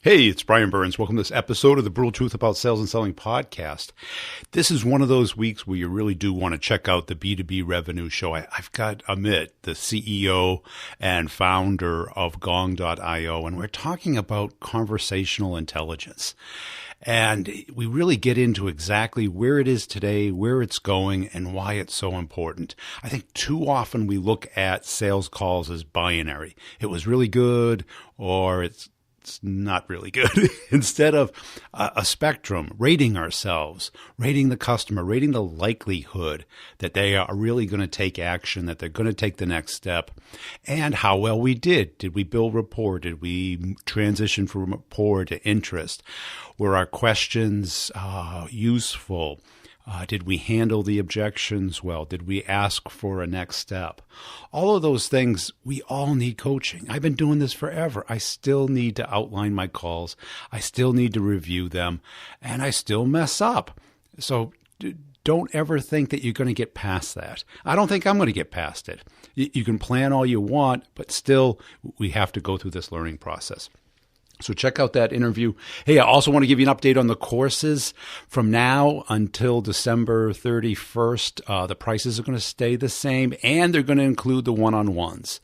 Hey, it's Brian Burns. Welcome to this episode of the Brutal Truth About Sales and Selling podcast. This is one of those weeks where you really do want to check out the B2B Revenue Show. I've got Amit, the CEO and founder of Gong.io, and we're talking about conversational intelligence. And we really get into exactly where it is today, where it's going, and why it's so important. I think too often we look at sales calls as binary. It was really good, or it's not really good. Instead of a spectrum, rating ourselves, rating the customer, rating the likelihood that they are really going to take action, that they're going to take the next step, and how well we did. Did we build rapport? Did we transition from rapport to interest? Were our questions useful? Did we handle the objections well? Did we ask for a next step? All of those things, we all need coaching. I've been doing this forever. I still need to outline my calls. I still need to review them, and I still mess up. So don't ever think that you're going to get past that. I don't think I'm going to get past it. You can plan all you want, but still, we have to go through this learning process. So check out that interview. Hey, I also want to give you an update on the courses. From now until December 31st, the prices are going to stay the same, and they're going to include the one-on-ones.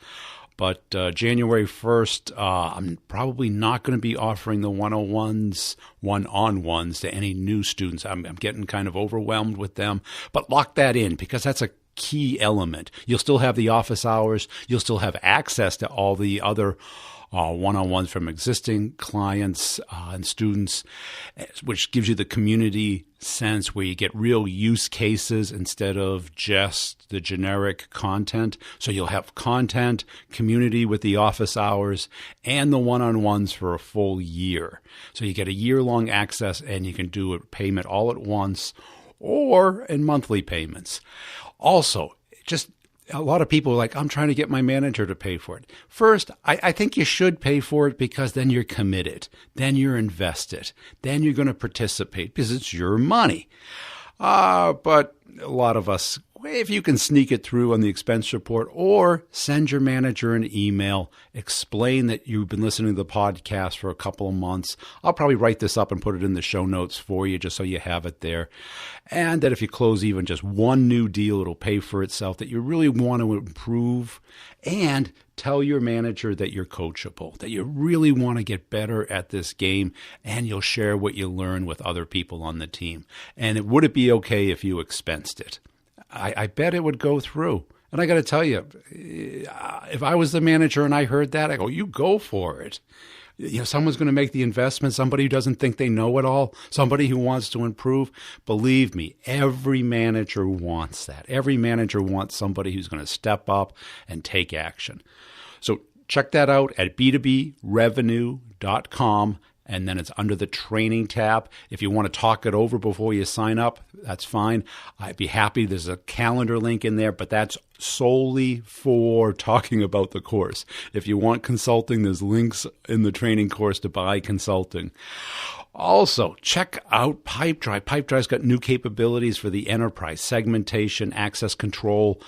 But January 1st, I'm probably not going to be offering the one-on-ones to any new students. I'm getting kind of overwhelmed with them. But lock that in, because that's a key element. You'll still have the office hours. You'll still have access to all the other one-on-ones from existing clients and students, which gives you the community sense where you get real use cases instead of just the generic content. So you'll have content, community with the office hours, and the one-on-ones for a full year. So you get a year-long access, and you can do a payment all at once or in monthly payments. Also, just a lot of people are like, I'm trying to get my manager to pay for it. First, I think you should pay for it, because then you're committed. Then you're invested. Then you're going to participate because it's your money. But a lot of us, if you can sneak it through on the expense report, or send your manager an email, explain that you've been listening to the podcast for a couple of months. I'll probably write this up and put it in the show notes for you just so you have it there. And that if you close even just one new deal, it'll pay for itself, that you really want to improve. And tell your manager that you're coachable, that you really want to get better at this game, and you'll share what you learn with other people on the team. And would it be okay if you expensed it? I bet it would go through. And I got to tell you, if I was the manager and I heard that, I go, you go for it. You know, someone's going to make the investment, somebody who doesn't think they know it all, somebody who wants to improve. Believe me, every manager wants that. Every manager wants somebody who's going to step up and take action. So check that out at b2brevenue.com. And then it's under the training tab. If you want to talk it over before you sign up, that's fine. I'd be happy. There's a calendar link in there, but that's solely for talking about the course. If you want consulting, there's links in the training course to buy consulting. Also, check out Pipedrive. Pipedrive's got new capabilities for the enterprise, segmentation, access control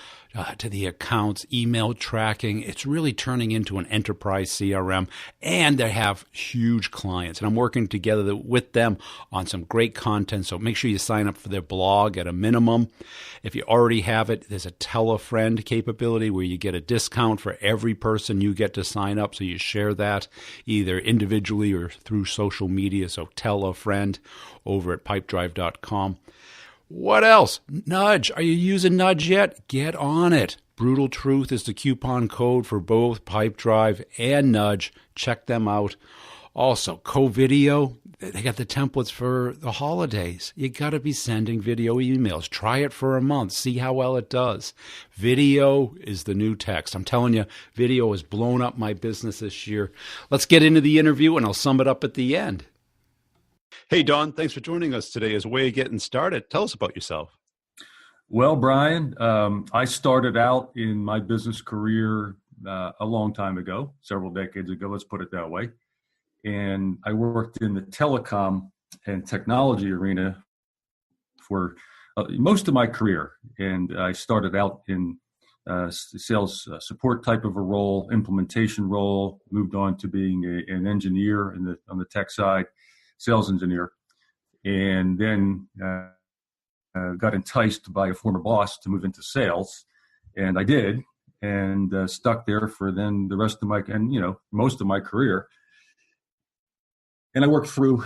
to the accounts, email tracking. It's really turning into an enterprise CRM, and they have huge clients. And I'm working together with them on some great content, so make sure you sign up for their blog at a minimum. If you already have it, there's a tell a friend capability where you get a discount for every person you get to sign up, so you share that either individually or through social media. So tell a friend over at pipedrive.com. What else? Nudge. Are you using Nudge yet? Get on it. Brutal Truth is the coupon code for both Pipedrive and Nudge. Check them out. Also, Co-Video, they got the templates for the holidays. You got to be sending video emails. Try it for a month. See how well it does. Video is the new text. I'm telling you, video has blown up my business this year. Let's get into the interview, and I'll sum it up at the end. Hey, Don, thanks for joining us today as a way of getting started. Tell us about yourself. Well, Brian, I started out in my business career a long time ago, several decades ago, let's put it that way. And I worked in the telecom and technology arena for most of my career. And I started out in sales support type of a role, implementation role, moved on to being an engineer on the tech side, sales engineer, and then got enticed by a former boss to move into sales, and I did, and stuck there for then the rest of most of my career. And I worked through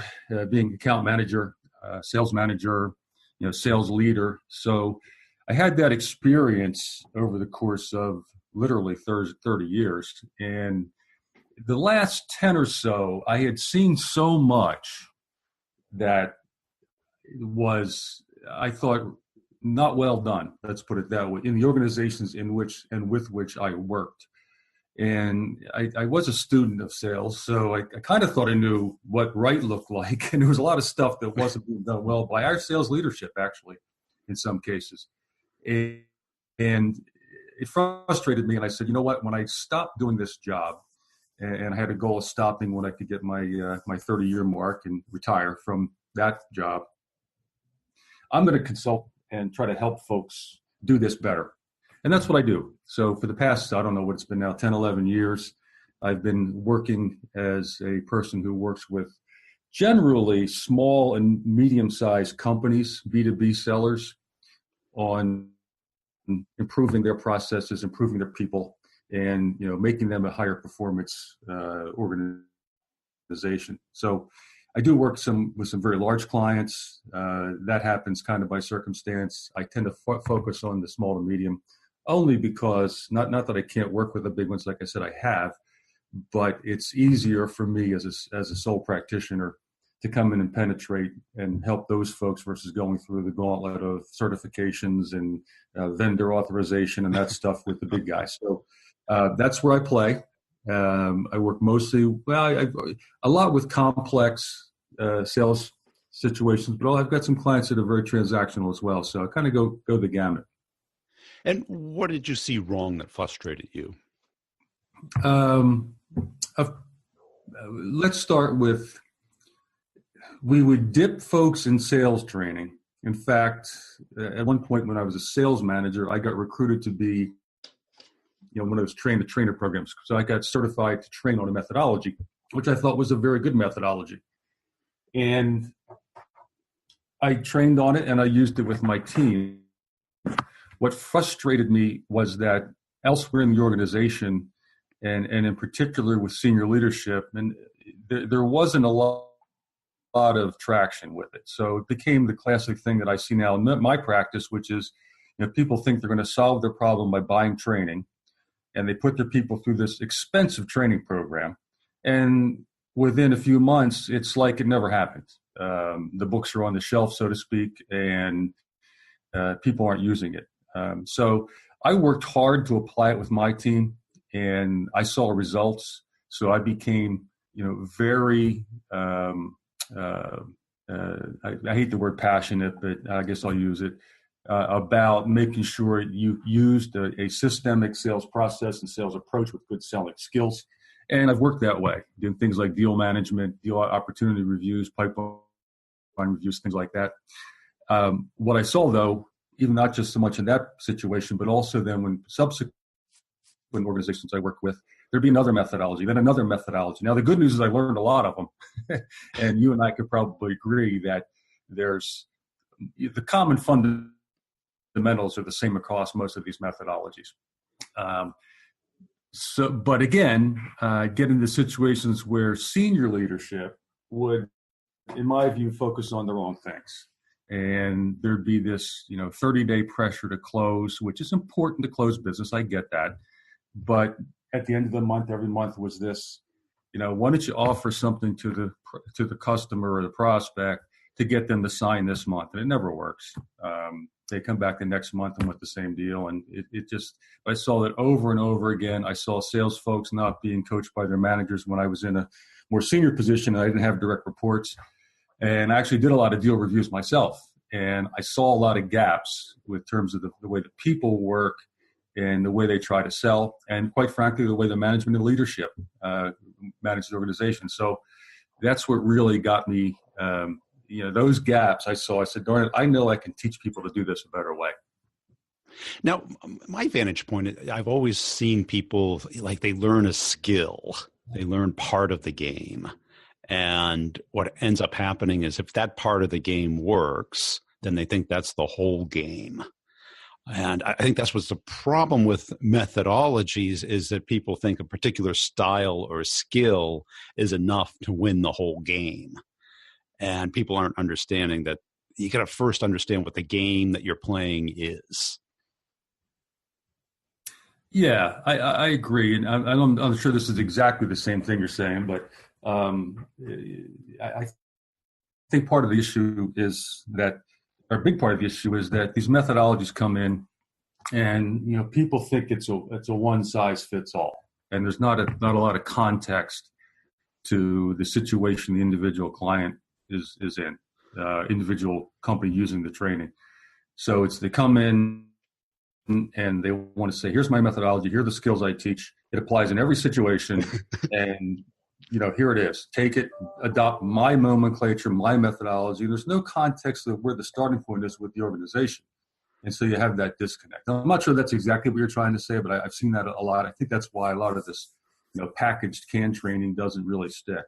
being account manager, sales manager, sales leader. So I had that experience over the course of literally 30 years. And the last 10 or so, I had seen so much that was, I thought, not well done. Let's put it that way, in the organizations in which and with which I worked. And I was a student of sales, so I kind of thought I knew what right looked like. And there was a lot of stuff that wasn't being done well by our sales leadership, actually, in some cases. And it frustrated me. And I said, you know what, when I stopped doing this job, and I had a goal of stopping when I could get my 30-year mark and retire from that job, I'm going to consult and try to help folks do this better. And that's what I do. So for the past, I don't know what it's been now, 10, 11 years, I've been working as a person who works with generally small and medium-sized companies, B2B sellers, on improving their processes, improving their people, and making them a higher performance organization. So I do work with some very large clients. That happens kind of by circumstance. I tend to focus on the small to medium, only because, not that I can't work with the big ones, like I said, I have, but it's easier for me as a sole practitioner to come in and penetrate and help those folks versus going through the gauntlet of certifications and vendor authorization and that stuff with the big guys. So that's where I play. I work mostly, a lot with complex sales situations, but I've got some clients that are very transactional as well. So I kind of go the gamut. And what did you see wrong that frustrated you? Let's start with, we would dip folks in sales training. In fact, at one point when I was a sales manager, I got recruited to be, one of those train-the-trainer programs. So I got certified to train on a methodology, which I thought was a very good methodology. And I trained on it and I used it with my team. What frustrated me was that elsewhere in the organization, and in particular with senior leadership, and there wasn't a lot of traction with it. So it became the classic thing that I see now in my practice, which is, people think they're going to solve their problem by buying training, and they put their people through this expensive training program. And within a few months, it's like it never happened. The books are on the shelf, so to speak, and people aren't using it. So I worked hard to apply it with my team, and I saw results. So I became, very, I hate the word passionate, but I guess I'll use it, about making sure you used a systemic sales process and sales approach with good selling skills. And I've worked that way, doing things like deal management, deal opportunity reviews, pipeline reviews, things like that. What I saw, though, even not just so much in that situation, but also then when subsequent organizations I work with, there'd be another methodology, then another methodology. Now, the good news is I learned a lot of them. And you and I could probably agree that there's the common fundamentals are the same across most of these methodologies. But again, get into situations where senior leadership would, in my view, focus on the wrong things. And there'd be this, 30-day pressure to close, which is important to close business. I get that. But at the end of the month, every month was this, why don't you offer something to the customer or the prospect to get them to sign this month? And it never works. They come back the next month and want the same deal. And I saw that over and over again. I saw sales folks not being coached by their managers when I was in a more senior position and I didn't have direct reports. And I actually did a lot of deal reviews myself. And I saw a lot of gaps with terms of the way that people work and the way they try to sell. And quite frankly, the way the management and leadership manage the organization. So that's what really got me, those gaps I saw. I said, darn it, I know I can teach people to do this a better way. Now, my vantage point, I've always seen people like they learn a skill, they learn part of the game. And what ends up happening is if that part of the game works, then they think that's the whole game. And I think that's what's the problem with methodologies is that people think a particular style or skill is enough to win the whole game. And people aren't understanding that you got to first understand what the game that you're playing is. Yeah, I agree. And I'm sure this is exactly the same thing you're saying, but I think part of the issue is that, or a big part of the issue is that these methodologies come in, and people think it's a one size fits all, and there's not a lot of context to the situation the individual client is in, individual company using the training. So they come in and they want to say, here's my methodology, here are the skills I teach. It applies in every situation, and here it is. Take it, adopt my nomenclature, my methodology. There's no context of where the starting point is with the organization. And so you have that disconnect. Now, I'm not sure that's exactly what you're trying to say, but I've seen that a lot. I think that's why a lot of this, packaged canned training doesn't really stick.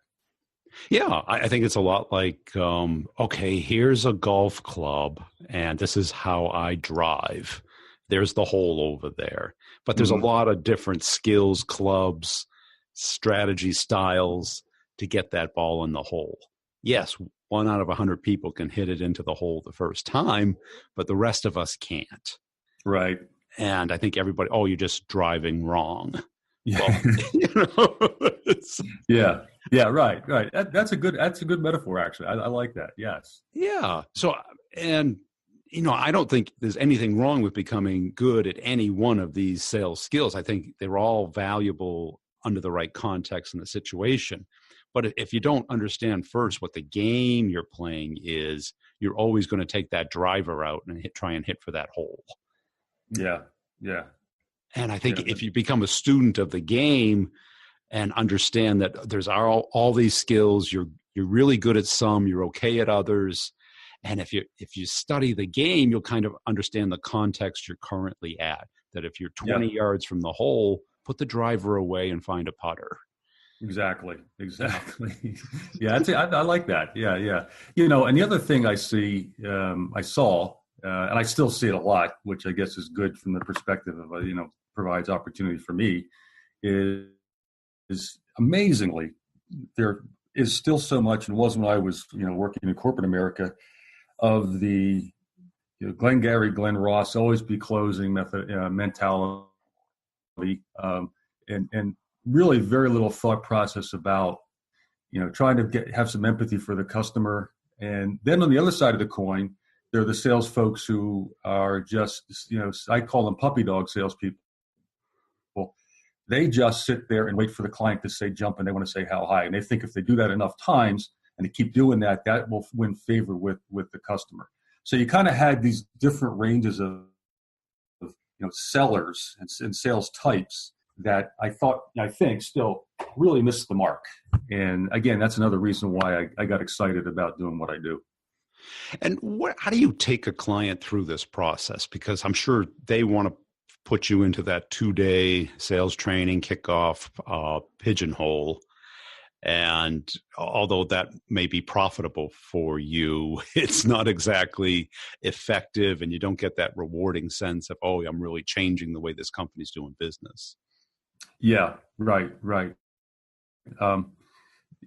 Yeah, I think it's a lot like, okay, here's a golf club, and this is how I drive. There's the hole over there. But there's a lot of different skills, clubs, strategy styles to get that ball in the hole. Yes, 1 out of 100 people can hit it into the hole the first time, but the rest of us can't. Right. And I think everybody, you're just driving wrong. Yeah. Well, Yeah. Right. That's a good metaphor, actually. I like that. Yes. Yeah. So, and I don't think there's anything wrong with becoming good at any one of these sales skills. I think they're all valuable under the right context and the situation. But if you don't understand first what the game you're playing is, you're always going to take that driver out and try and hit for that hole. Yeah. And I think if you become a student of the game and understand that there's all these skills, you're really good at some, you're okay at others. And if you study the game, you'll kind of understand the context you're currently at. That if you're 20 yards from the hole, put the driver away and find a putter. Exactly. Yeah, I like that. Yeah. And the other thing I saw, and I still see it a lot, which I guess is good from the perspective of, provides opportunity for me, is amazingly, there is still so much, and was when I was, working in corporate America, of the Glengarry, Glen Ross, always be closing mentality, and really very little thought process about, trying to have some empathy for the customer. And then on the other side of the coin, there are the sales folks who are just, I call them puppy dog salespeople. They just sit there and wait for the client to say jump, and they want to say how high. And they think if they do that enough times and they keep doing that, that will win favor with the customer. So you kind of had these different ranges of sellers and sales types that I think still really missed the mark. And again, that's another reason why I got excited about doing what I do. And how do you take a client through this process? Because I'm sure they want to put you into that 2-day sales training kickoff pigeonhole. And although that may be profitable for you, it's not exactly effective, and you don't get that rewarding sense of, I'm really changing the way this company's doing business. Yeah, right.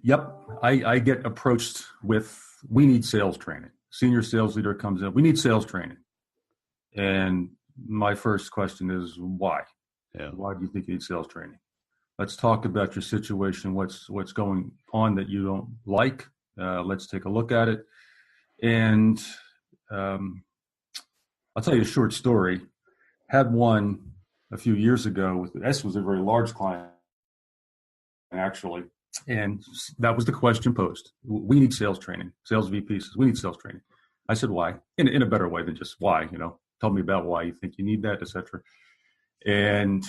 Yep. I get approached with, we need sales training. Senior sales leader comes in, we need sales training. And my first question is, why? Yeah. Why do you think you need sales training? Let's talk about your situation. What's going on that you don't like? Let's take a look at it. And I'll tell you a short story. Had one a few years ago. This was a very large client, actually. And that was the question posed. We need sales training. Sales VP says, we need sales training. I said, why? In a better way than just why, tell me about why you think you need that, et cetera. And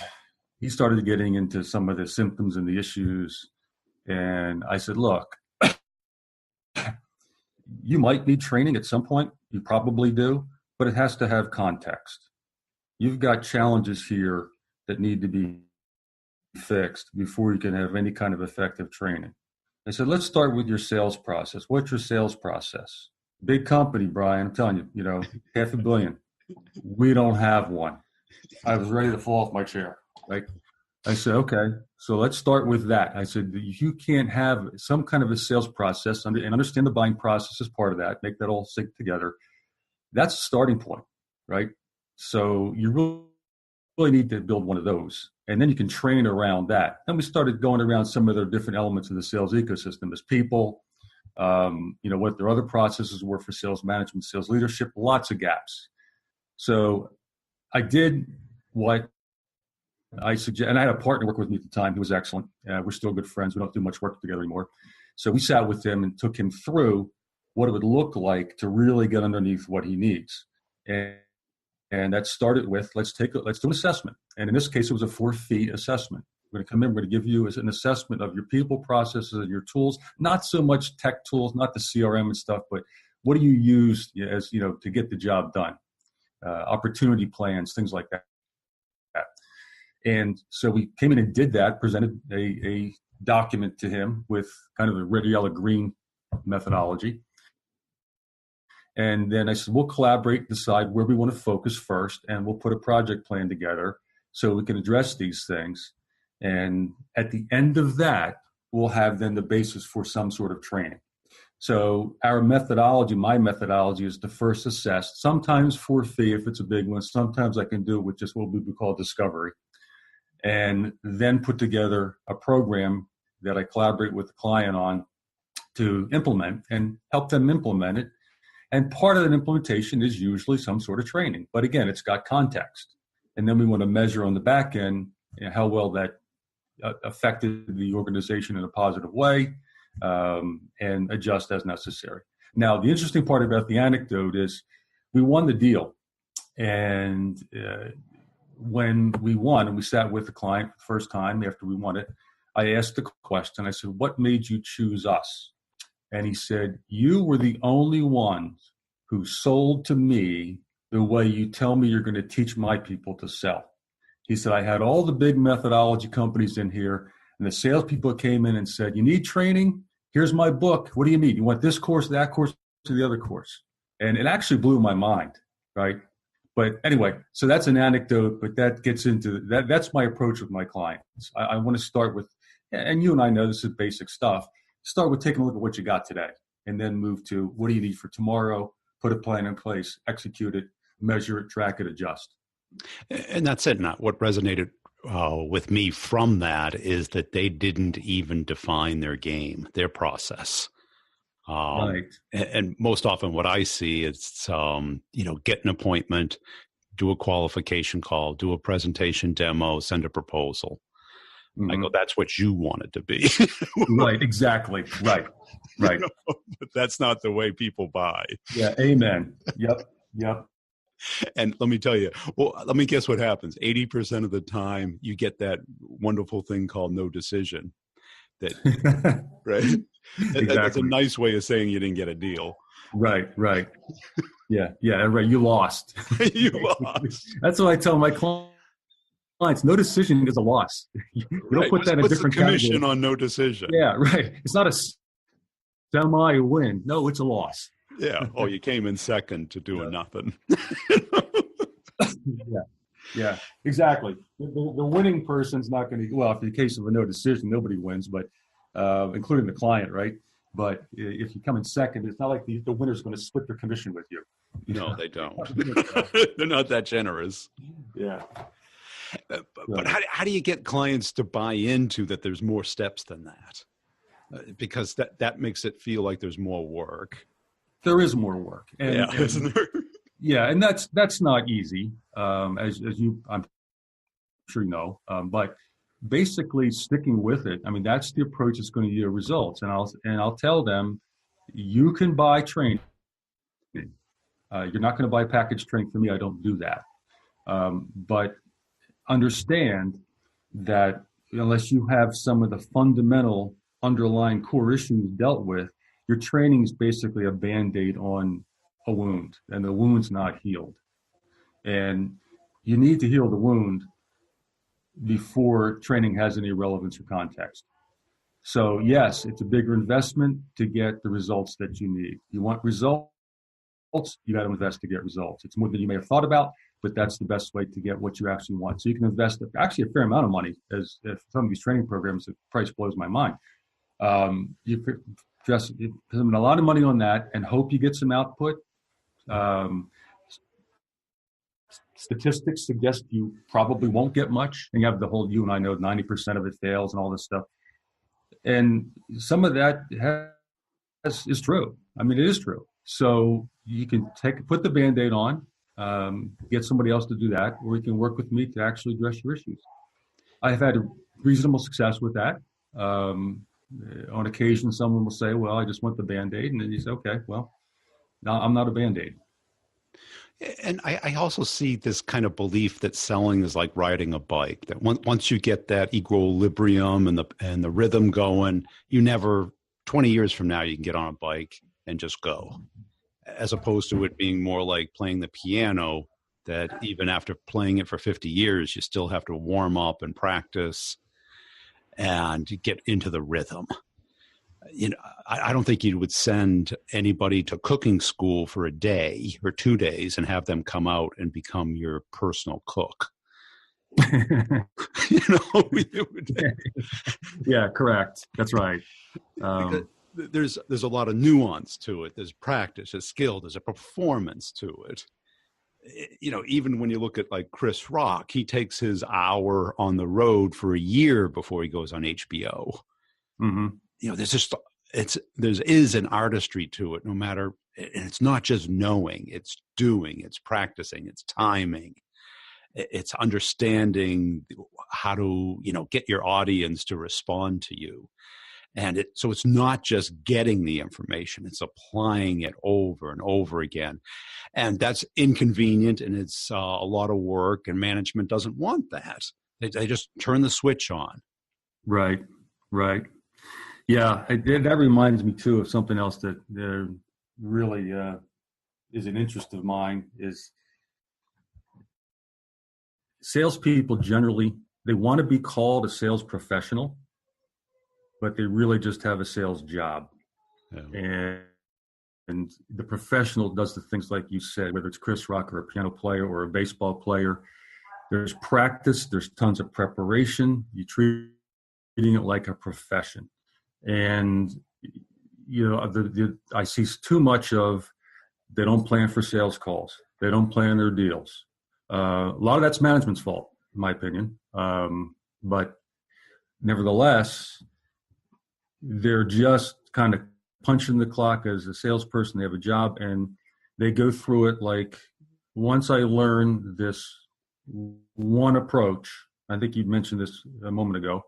he started getting into some of the symptoms and the issues. And I said, look, you might need training at some point. You probably do, but it has to have context. you've got challenges here that need to be fixed before you can have any kind of effective training. I said, let's start with your sales process. What's your sales process? Big company, Brian, I'm telling you, $500 million. We don't have one. I was ready to fall off my chair. Right? I said, okay, so let's start with that. I said, you can't have some kind of a sales process and understand the buying process as part of that, make that all sync together. That's a starting point, right? So you really need to build one of those. And then you can train around that. Then we started going around some of the different elements of the sales ecosystem as people, what their other processes were for sales management, sales leadership, lots of gaps. So I did what I suggest, and I had a partner work with me at the time who was excellent. We're still good friends. We don't do much work together anymore. So we sat with him and took him through what it would look like to really get underneath what he needs. And that started with, let's do an assessment. And in this case, it was a 4-feet assessment. We're going to come in, we're going to give you an assessment of your people, processes, and your tools, not so much tech tools, not the CRM and stuff, but what do you use to get the job done? Opportunity plans, things like that. And so we came in and did that, presented a document to him with kind of a red, yellow, green methodology. And then I said, we'll collaborate, decide where we want to focus first, and we'll put a project plan together so we can address these things. And at the end of that, we'll have then the basis for some sort of training. So our methodology, my methodology, is to first assess, sometimes for fee if it's a big one, sometimes I can do it with just what we would call discovery, and then put together a program that I collaborate with the client on to implement and help them implement it. And part of that implementation is usually some sort of training. But again, it's got context. And then we want to measure on the back end how well that affected the organization in a positive way, and adjust as necessary. Now, the interesting part about the anecdote is we won the deal. And when we won and we sat with the client for the first time after we won it, I asked the question, I said, what made you choose us? And he said, you were the only ones who sold to me the way you tell me you're going to teach my people to sell. He said, I had all the big methodology companies in here, and the salespeople came in and said, you need training? Here's my book. What do you need? You want this course, that course, to the other course? And it actually blew my mind, right? But anyway, so that's an anecdote, but that gets into that. That's my approach with my clients. I want to start with, and you and I know this is basic stuff, start with taking a look at what you got today, and then move to what do you need for tomorrow, put a plan in place, execute it, measure it, track it, adjust. And that's it. Not what resonated with me from that is that they didn't even define their game, their process. Right. And most often what I see is, get an appointment, do a qualification call, do a presentation demo, send a proposal. Mm-hmm. I go, that's what you want it to be. Right, exactly. Right. But that's not the way people buy. Yeah, amen. Yep. And let me tell you, let me guess what happens. 80% of the time you get that wonderful thing called no decision. That right? Exactly. That's a nice way of saying you didn't get a deal. Right. Yeah, right. You lost. You lost. That's what I tell my clients. No decision is a loss. You don't put that in a different commission category. On no decision. Yeah, right. It's not a semi-win. No, it's a loss. Yeah. Oh, you came in second to doing nothing. Yeah, exactly. The winning person's not going to, well, in the case of a no decision, nobody wins, but including the client, right? But if you come in second, it's not like the winner's going to split their commission with you. No, they don't. They're not that generous. Yeah. But how do you get clients to buy into that there's more steps than that? Because that makes it feel like there's more work. There is more work. Isn't there? Yeah, and that's not easy, as you, I'm sure you know. But basically, sticking with it. I mean, that's the approach that's going to yield results. And I'll tell them, you can buy training. You're not going to buy package training from me. I don't do that. But understand that unless you have some of the fundamental underlying core issues dealt with, your training is basically a Band-Aid on a wound, and the wound's not healed. And you need to heal the wound before training has any relevance or context. So yes, it's a bigger investment to get the results that you need. You want results, you got to invest to get results. It's more than you may have thought about, but that's the best way to get what you actually want. So you can invest actually a fair amount of money, as if some of these training programs, the price blows my mind. You just spend a lot of money on that and hope you get some output. Statistics suggest you probably won't get much, and you have the whole, you and I know 90% of it fails and all this stuff. And some of that is true. I mean, it is true. So you can put the Band-Aid on, get somebody else to do that, or you can work with me to actually address your issues. I've had reasonable success with that. On occasion, someone will say, well, I just want the Band-Aid. And then you say, okay, well, no, I'm not a Band-Aid. And I also see this kind of belief that selling is like riding a bike, that once you get that equilibrium and the rhythm going, 20 years from now, you can get on a bike and just go, as opposed to it being more like playing the piano, that even after playing it for 50 years, you still have to warm up and practice and get into the rhythm. I don't think you would send anybody to cooking school for a day or 2 days and have them come out and become your personal cook. Yeah, correct. That's right. There's a lot of nuance to it. There's practice, there's skill, there's a performance to it. Even when you look at like Chris Rock, he takes his hour on the road for a year before he goes on HBO. Mm-hmm. There is an artistry to it, no matter, and it's not just knowing, it's doing, it's practicing, it's timing, it's understanding how to, get your audience to respond to you. And so it's not just getting the information, it's applying it over and over again. And that's inconvenient, and it's a lot of work, and management doesn't want that. They just turn the switch on. Right. Yeah, that reminds me too of something else that really is an interest of mine. Is salespeople generally, they want to be called a sales professional, but they really just have a sales job. Yeah. And the professional does the things like you said, whether it's Chris Rock or a piano player or a baseball player. There's practice, there's tons of preparation. You're treating it like a profession. And, I see too much of, they don't plan for sales calls. They don't plan their deals. A lot of that's management's fault, in my opinion. But nevertheless, they're just kind of punching the clock as a salesperson. They have a job, and they go through it like, once I learn this one approach, I think you mentioned this a moment ago,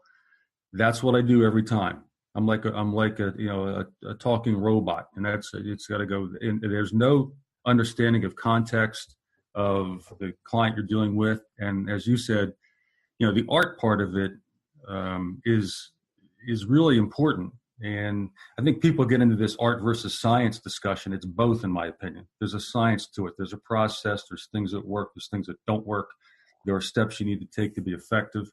that's what I do every time. I'm like a talking robot, and it's got to go. And there's no understanding of context of the client you're dealing with, and as you said, the art part of it is really important. And I think people get into this art versus science discussion. It's both, in my opinion. There's a science to it. There's a process. There's things that work. There's things that don't work. There are steps you need to take to be effective.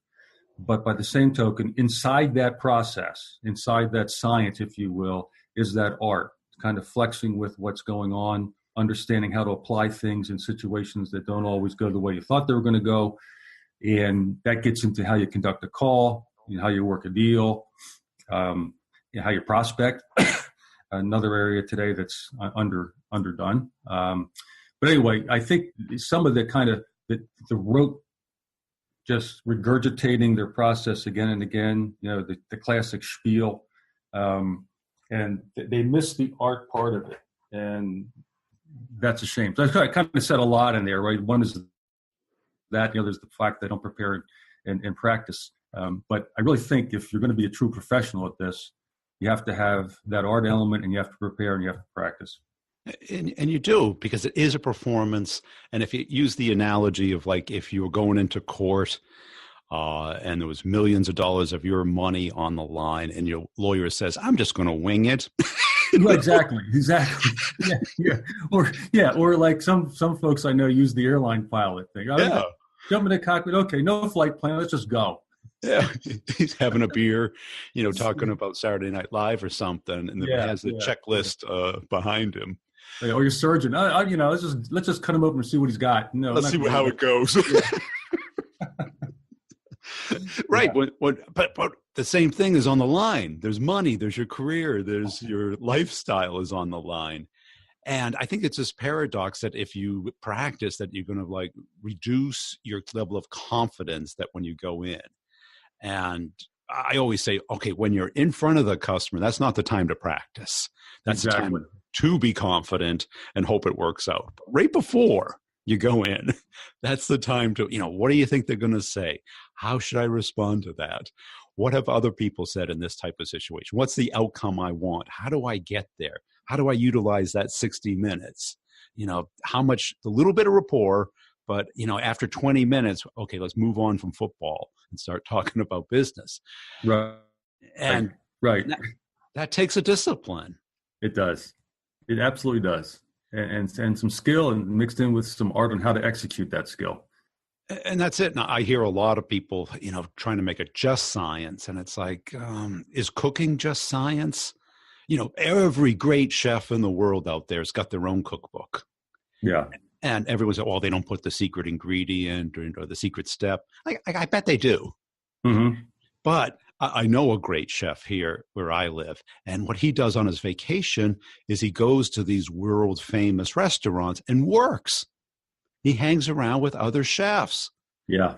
But by the same token, inside that process, inside that science, if you will, is that art, kind of flexing with what's going on, understanding how to apply things in situations that don't always go the way you thought they were going to go. And that gets into how you conduct a call, how you work a deal, how you prospect. Another area today that's underdone. But anyway, I think some of the kind of the rote, just regurgitating their process again and again, the classic spiel, and they miss the art part of it, and that's a shame. So I kind of said a lot in there, right? One is that, there's the fact they don't prepare and practice, but I really think if you're going to be a true professional at this, you have to have that art element, and you have to prepare, and you have to practice. And you do, because it is a performance. And if you use the analogy of like, if you were going into court and there was millions of dollars of your money on the line, and your lawyer says, I'm just going to wing it. Exactly. Yeah. Or like some folks I know use the airline pilot thing. Jump in the cockpit. Okay, no flight plan. Let's just go. Yeah, he's having a beer, talking about Saturday Night Live or something, and then has the checklist behind him. Or your surgeon, let's just cut him open and see what he's got. No, let's see how it goes. Right. Yeah. But the same thing is on the line. There's money, there's your career, there's your lifestyle is on the line. And I think it's this paradox that if you practice that, you're going to like reduce your level of confidence that when you go in. And I always say, okay, when you're in front of the customer, that's not the time to practice. That's the time to be confident and hope it works out. But right before you go in, that's the time to, what do you think they're going to say? How should I respond to that? What have other people said in this type of situation? What's the outcome I want? How do I get there? How do I utilize that 60 minutes? How much, a little bit of rapport, but, after 20 minutes, okay, let's move on from football and start talking about business. Right. And right. That takes a discipline. It does. It absolutely does. And some skill and mixed in with some art on how to execute that skill. And that's it. Now, I hear a lot of people, trying to make it just science. And it's like, is cooking just science? Every great chef in the world out there has got their own cookbook. Yeah. And everyone's like, they don't put the secret ingredient or the secret step. I bet they do. Mm-hmm. But I know a great chef here where I live. And what he does on his vacation is he goes to these world famous restaurants and works. He hangs around with other chefs. Yeah.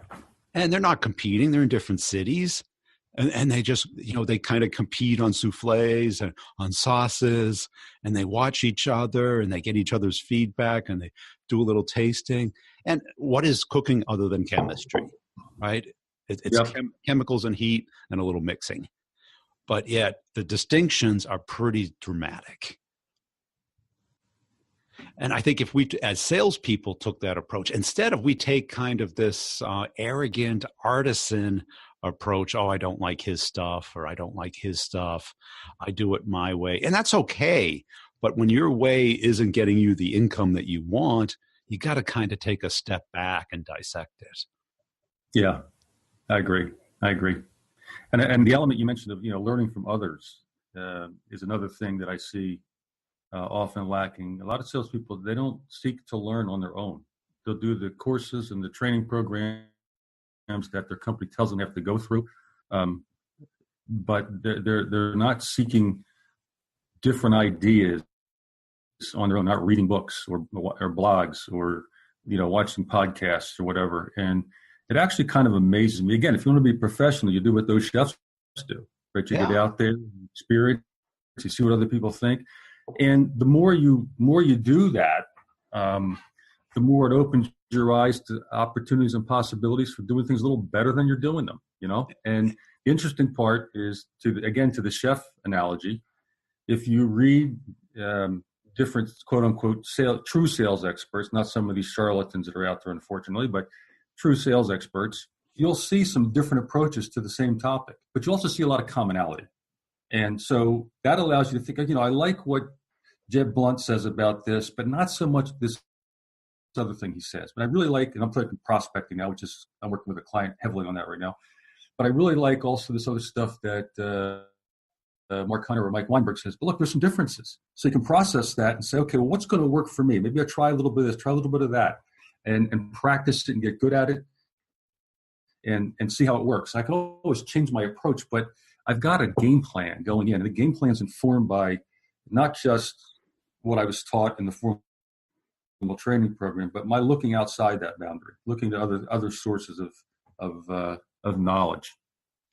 And they're not competing. They're in different cities. And they just, they kind of compete on souffles and on sauces, and they watch each other and they get each other's feedback and they do a little tasting. And what is cooking other than chemistry, right? It's chemicals and heat and a little mixing. But yet the distinctions are pretty dramatic. And I think if we, as salespeople, took that approach, instead of we take kind of this arrogant artisan approach, I don't like his stuff, or I don't like his stuff, I do it my way. And that's okay. But when your way isn't getting you the income that you want, you got to kind of take a step back and dissect it. Yeah, I agree. And the element you mentioned of, learning from others is another thing that I see often lacking. A lot of salespeople, they don't seek to learn on their own. They'll do the courses and the training programs that their company tells them they have to go through, but they're not seeking different ideas on their own, not reading books or blogs or watching podcasts or whatever. And it actually kind of amazes me. Again, if you want to be professional, you do what those chefs do, right? You get out there, experience, you see what other people think, and the more you do that, the more it opens your eyes to opportunities and possibilities for doing things a little better than you're doing them, And the interesting part is, to the chef analogy, if you read different quote unquote true sales experts, not some of these charlatans that are out there, unfortunately, but true sales experts, you'll see some different approaches to the same topic, but you also see a lot of commonality. And so that allows you to think, I like what Jeb Blunt says about this, but not so much this other thing he says. But I really like, and I'm talking prospecting now, which is, I'm working with a client heavily on that right now. But I really like also this other stuff that Mark Hunter or Mike Weinberg says. But look, there's some differences. So you can process that and say, okay, well, what's going to work for me? Maybe I try a little bit of this, try a little bit of that, and practice it and get good at it and see how it works. I can always change my approach, but I've got a game plan going in. And the game plan is informed by not just what I was taught in the formal training program, but my looking outside that boundary, looking to other sources of knowledge.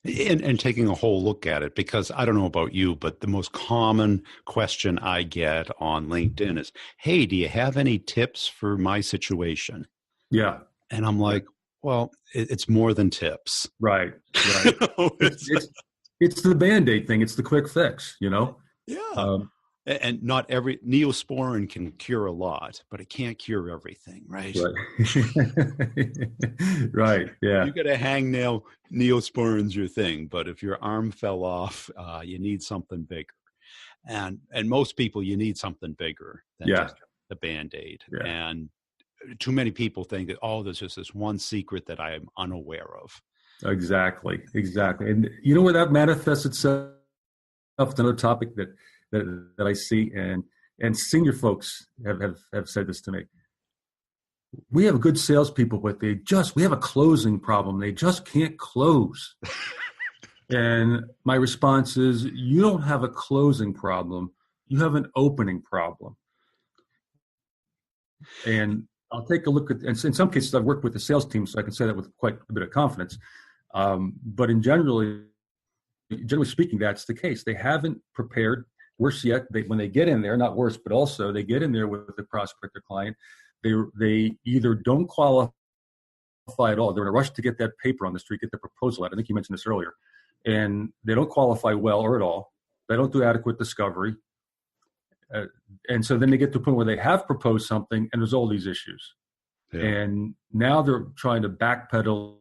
And taking a whole look at it, because I don't know about you, but the most common question I get on LinkedIn is, hey, do you have any tips for my situation? Yeah. And I'm like, well, it's more than tips. Right. It's the Band-Aid thing. It's the quick fix, Yeah. And not every Neosporin can cure a lot, but it can't cure everything, right? Right. Yeah. You got a hangnail, Neosporin's your thing, but if your arm fell off, you need something bigger. And most people, you need something bigger than just the Band-Aid. Yeah. And too many people think that, oh, there's just this one secret that I am unaware of. Exactly. And you know where that manifests itself? Another topic that I see, and senior folks have said this to me. We have good salespeople, but we have a closing problem. They just can't close. And my response is, you don't have a closing problem. You have an opening problem. And I'll take a look at, and in some cases I've worked with the sales team, so I can say that with quite a bit of confidence. But generally speaking, that's the case. They haven't prepared. Worse yet, when they get in there, not worse, but also they get in there with the prospect or client, they either don't qualify at all. They're in a rush to get that paper on the street, get the proposal out. I think you mentioned this earlier. And they don't qualify well or at all. They don't do adequate discovery. And so then they get to a point where they have proposed something and there's all these issues. Yeah. And now they're trying to backpedal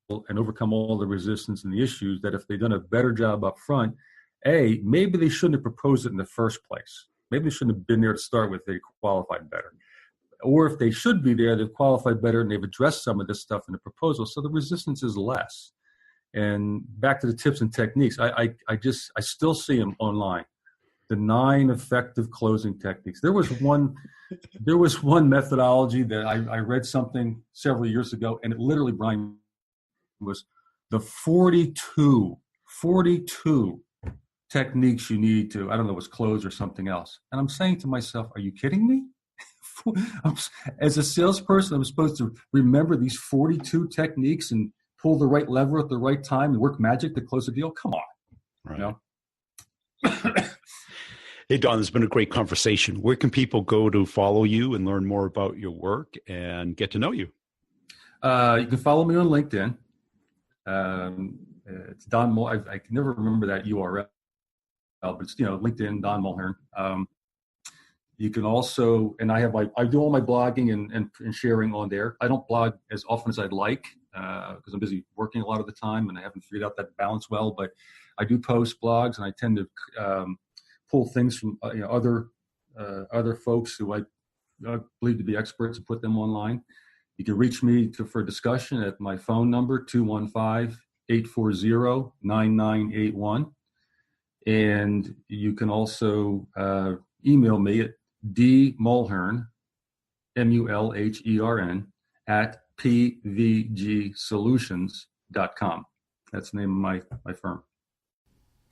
and overcome all the resistance and the issues that if they'd done a better job up front, maybe they shouldn't have proposed it in the first place. Maybe they shouldn't have been there to start with. They qualified better. Or if they should be there, they've qualified better and they've addressed some of this stuff in the proposal. So the resistance is less. And back to the tips and techniques, I still see them online. The 9 effective closing techniques. There was one methodology that I read something several years ago, and it literally, Brian, was the 42 techniques you need to, I don't know, it was close or something else. And I'm saying to myself, are you kidding me? As a salesperson, I'm supposed to remember these 42 techniques and pull the right lever at the right time and work magic to close a deal? Come on. Right. You know? Hey, Don, it's been a great conversation. Where can people go to follow you and learn more about your work and get to know you? You can follow me on LinkedIn. It's Don Mulhern. I can never remember that URL, but it's, LinkedIn, Don Mulhern. You can also, and I do all my blogging and sharing on there. I don't blog as often as I'd like because I'm busy working a lot of the time and I haven't figured out that balance well, but I do post blogs and I tend to pull things from other folks who I believe to be experts and put them online. You can reach me for discussion at my phone number, 215-840-9981. And you can also email me at dmulhern, Mulhern, at pvgsolutions.com. That's the name of my firm.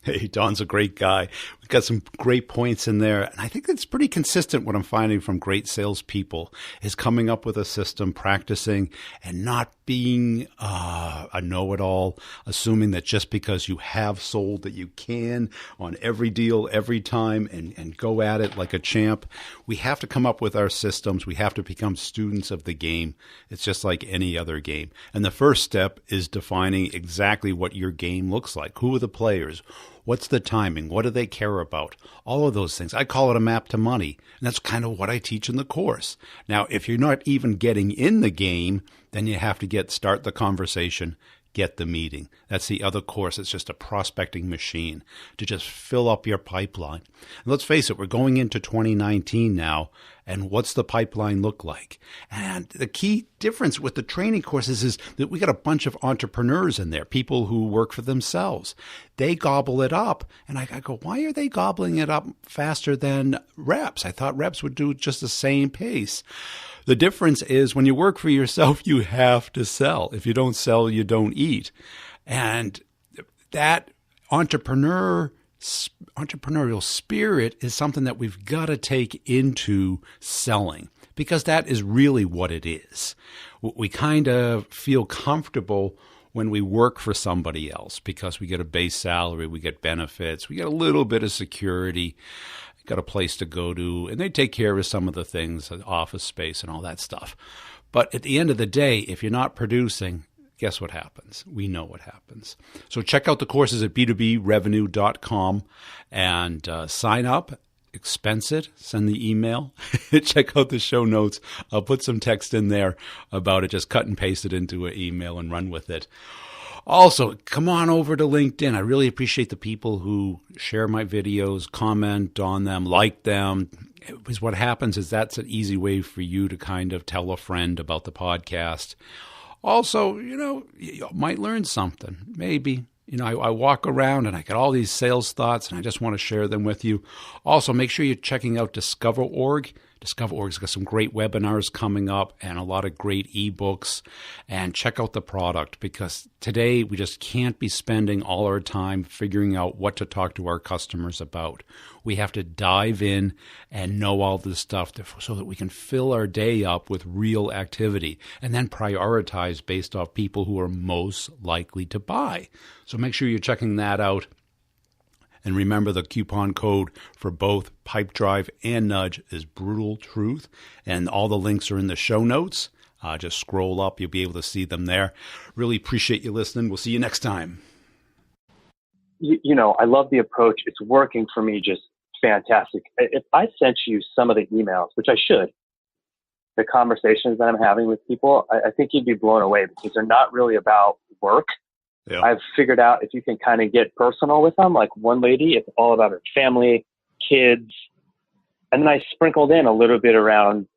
Hey, Don's a great guy. We've got some great points in there. And I think that's pretty consistent. What I'm finding from great salespeople is coming up with a system, practicing, and not being a know-it-all, assuming that just because you have sold that you can on every deal, every time, and go at it like a champ. We have to come up with our systems. We have to become students of the game. It's just like any other game. And the first step is defining exactly what your game looks like. Who are the players? What's the timing? What do they care about? All of those things. I call it a map to money. And that's kind of what I teach in the course. Now, if you're not even getting in the game, then you have to start the conversation, get the meeting. That's the other course. It's just a prospecting machine to just fill up your pipeline. And let's face it, we're going into 2019 now. And what's the pipeline look like? And the key difference with the training courses is that we got a bunch of entrepreneurs in there, people who work for themselves. They gobble it up. And I go, why are they gobbling it up faster than reps? I thought reps would do just the same pace. The difference is when you work for yourself, you have to sell. If you don't sell, you don't eat. And that entrepreneurial spirit is something that we've got to take into selling, because that is really what it is. We kind of feel comfortable when we work for somebody else because we get a base salary, we get benefits, we get a little bit of security, got a place to go to, and they take care of some of the things, office space and all that stuff. But at the end of the day, if you're not producing, guess what happens? We know what happens. So check out the courses at b2brevenue.com and sign up, expense it, send the email, check out the show notes. I'll put some text in there about it. Just cut and paste it into an email and run with it. Also, come on over to LinkedIn. I really appreciate the people who share my videos, comment on them, like them. Because what happens is that's an easy way for you to kind of tell a friend about the podcast. Also, you might learn something, maybe. I walk around and I get all these sales thoughts and I just want to share them with you. Also, make sure you're checking out Discover.org. Discover.org's got some great webinars coming up and a lot of great ebooks. And check out the product, because today we just can't be spending all our time figuring out what to talk to our customers about. We have to dive in and know all this stuff so that we can fill our day up with real activity and then prioritize based off people who are most likely to buy. So make sure you're checking that out. And remember, the coupon code for both Pipe Drive and Nudge is Brutal Truth. And all the links are in the show notes. Just scroll up. You'll be able to see them there. Really appreciate you listening. We'll see you next time. I love the approach. It's working for me just fantastic. If I sent you some of the emails, which I should, the conversations that I'm having with people, I think you'd be blown away, because they're not really about work. Yeah. I've figured out if you can kind of get personal with them, like one lady, it's all about her family, kids. And then I sprinkled in a little bit around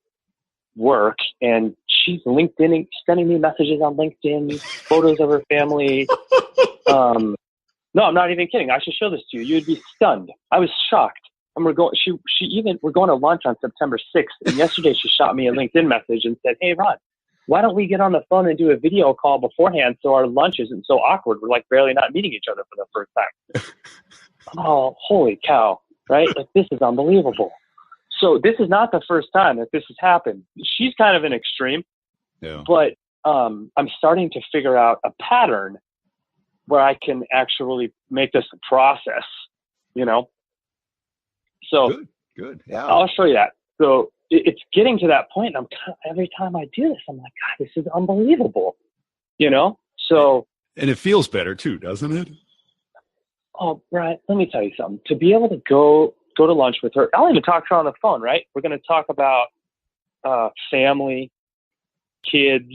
work, and she's LinkedIn, sending me messages on LinkedIn, photos of her family. No, I'm not even kidding. I should show this to you. You'd be stunned. I was shocked. And we're going to lunch on September 6th. And yesterday she shot me a LinkedIn message and said, "Hey, Ron, why don't we get on the phone and do a video call beforehand so our lunch isn't so awkward? We're like barely not meeting each other for the first time." Oh, holy cow, right? Like, this is unbelievable. So this is not the first time that this has happened. She's kind of an extreme, but I'm starting to figure out a pattern where I can actually make this a process, So good. Yeah. I'll show you that. So it's getting to that point. And every time I do this, I'm like, God, this is unbelievable, So. And it feels better too, doesn't it? Oh, Brian, let me tell you something. To be able to go to lunch with her, I'll even talk to her on the phone, right? We're going to talk about family, kids,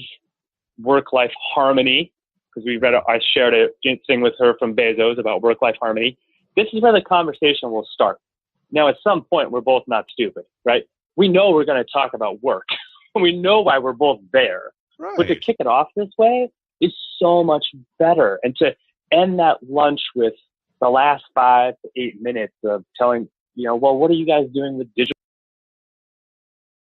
work-life harmony, because I shared a thing with her from Bezos about work-life harmony. This is where the conversation will start. Now, at some point, we're both not stupid, right? We know we're going to talk about work. We know why we're both there. Right. But to kick it off this way is so much better. And to end that lunch with the last 5 to 8 minutes of telling, well, what are you guys doing with digital?